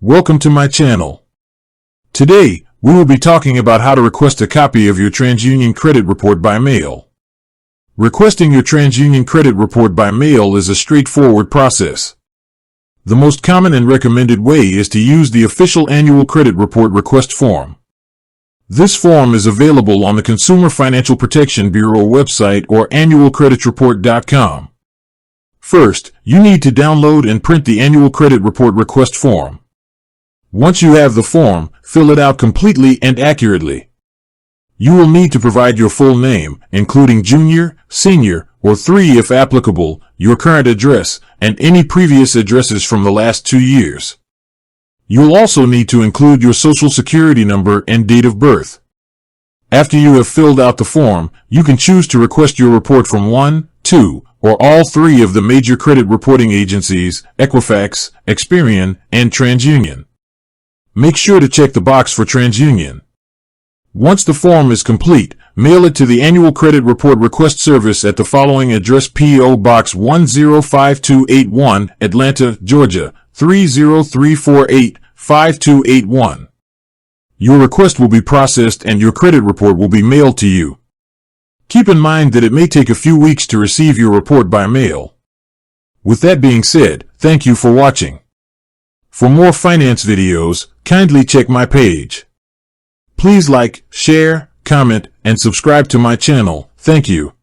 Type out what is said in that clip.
Welcome to my channel. Today, we will be talking about how to request a copy of your TransUnion credit report by mail. Requesting your TransUnion credit report by mail is a straightforward process. The most common and recommended way is to use the official annual credit report request form. This form is available on the Consumer Financial Protection Bureau website or annualcreditreport.com. First, you need to download and print the annual credit report request form. Once you have the form, fill it out completely and accurately. You will need to provide your full name, including junior, senior, or 3 if applicable, your current address, and any previous addresses from the last 2 years. You'll also need to include your social security number and date of birth. After you have filled out the form, you can choose to request your report from 1, 2, or all 3 of the major credit reporting agencies, Equifax, Experian, and TransUnion. Make sure to check the box for TransUnion. Once the form is complete, mail it to the Annual Credit Report Request Service at the following address: P.O. Box 105281, Atlanta, Georgia, 30348, 5281. Your request will be processed and your credit report will be mailed to you. Keep in mind that it may take a few weeks to receive your report by mail. With that being said, thank you for watching. For more finance videos, kindly check my page. Please like, share, comment, and subscribe to my channel. Thank you.